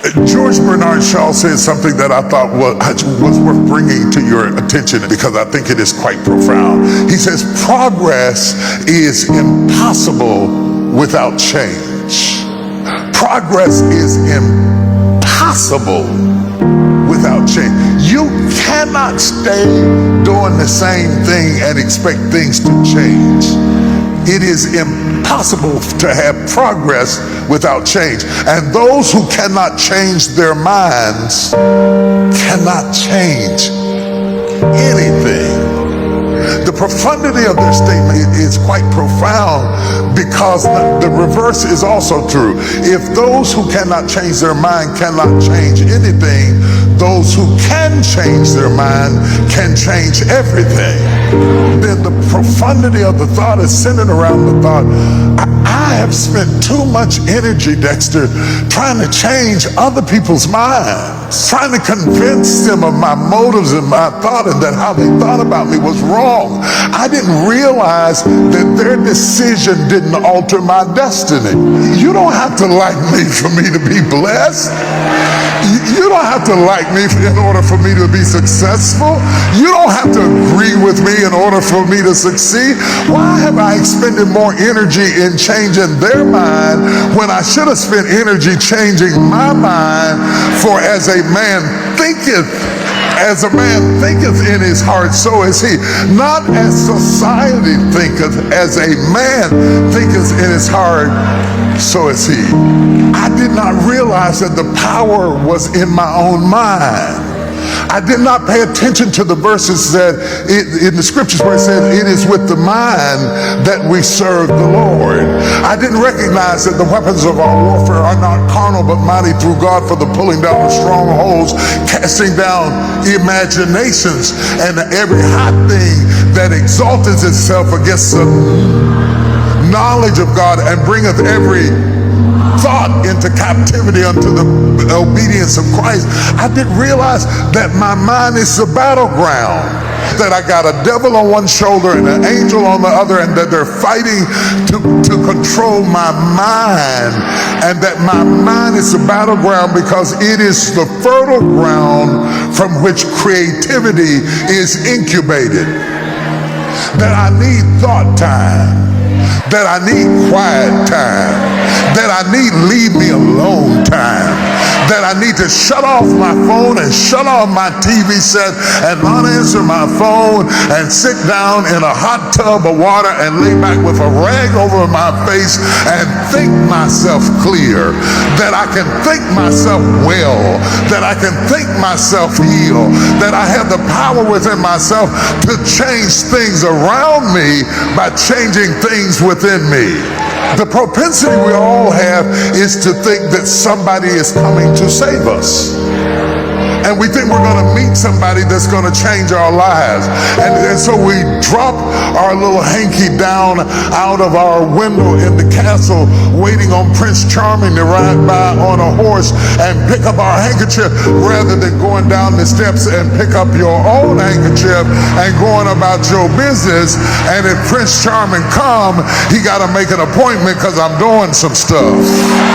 George Bernard Shaw said something that I thought was worth bringing to your attention because I think it is quite profound. He says, progress is impossible without change. Progress is impossible without change. You cannot stay doing the same thing and expect things to change. It is impossible to have progress without change. And those who cannot change their minds cannot change anything. The profundity of their statement is quite profound because the reverse is also true. If those who cannot change their mind cannot change anything, those who can change their mind can change everything. Then the profundity of the thought is centered around the thought, I have spent too much energy, Dexter, trying to change other people's minds, trying to convince them of my motives and my thought and that how they thought about me was wrong. I didn't realize that their decision didn't alter my destiny. You don't have to like me for me to be blessed. You don't have to like me in order for me to be successful. You don't have to agree with me in order for me to succeed. Why have I expended more energy in changing their mind when I should have spent energy changing my mind? For as a man thinketh in his heart, so is he. Not as society thinketh, as a man thinketh in his heart, so is he. I did not realize that the power was in my own mind. I did not pay attention to the verses that in the scriptures where it says it is with the mind that we serve the Lord. I didn't recognize that the weapons of our warfare are not carnal but mighty through God for the pulling down of strongholds, casting down imaginations and every high thing that exalteth itself against the knowledge of God, and bringeth every thought into captivity unto the obedience of Christ. I didn't realize that my mind is the battleground, that I got a devil on one shoulder and an angel on the other, and that they're fighting to control my mind, and that my mind is the battleground because it is the fertile ground from which creativity is incubated. That I need thought time, that I need quiet time, that I need leave me alone time, that I need to shut off my phone and shut off my TV set and not answer my phone and sit down in a hot tub of water and lay back with a rag over my face and think myself clear, that I can think myself well, that I can think myself heal, that I have the power within myself to change things around me by changing things within me. The propensity we all have is to think that somebody is coming to save us. And we think we're going to meet somebody that's going to change our lives. And so we drop our little hanky down out of our window in the castle, waiting on Prince Charming to ride by on a horse and pick up our handkerchief, rather than going down the steps and pick up your own handkerchief and going about your business. And if Prince Charming come, he got to make an appointment because I'm doing some stuff.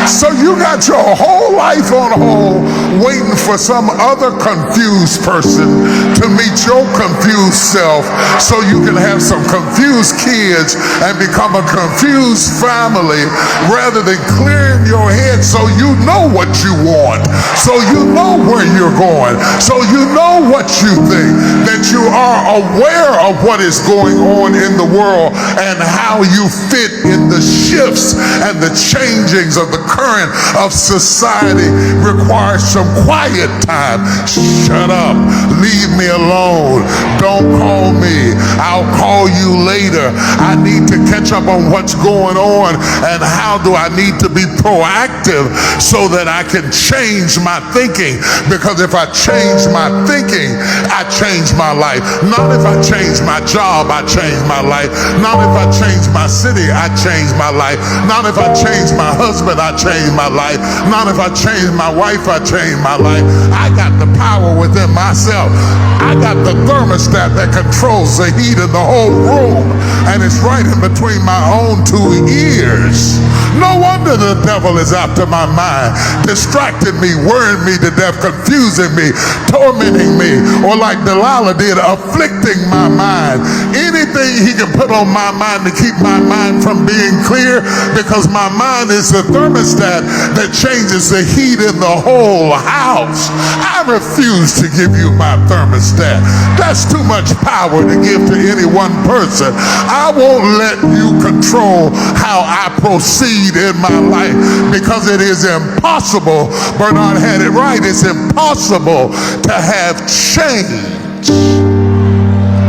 So you got your whole life on hold waiting for some other confused person to meet your confused self so you can have some confused kids and become a confused family, rather than clearing your head so you know what you want, so you know where you're going, so you know what you think, that you are aware of what is going on in the world and how you fit in the shifts and the changings of the current of society. Requires some quiet time. Shut up, leave me alone, don't call me, I'll call you later. I need to catch up on what's going on, and how do I need to be proactive so that I can change my thinking. Because if I change my thinking, I change my life. Not if I change my job, I change my life. Not if I change my city, I change my life. Not if I change my husband, I change my life. Not if I change my wife, I change my life. I got the power within myself. I got the thermostat that controls the heat in the whole room, and it's right in between my own two ears. No wonder the devil is after my mind, distracting me, worrying me to death, confusing me, tormenting me, or like Delilah did, afflicting my mind. Anything he can put on my mind to keep my mind from being clear, because my mind is the thermostat that changes the heat in the whole house. I refuse to give you my thermostat. That's too much power to give to any one person. I won't let you control how I proceed in my life, because it is impossible. Bernard had it right. It's impossible to have change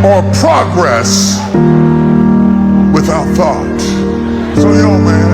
or progress without thought. So, yo, man,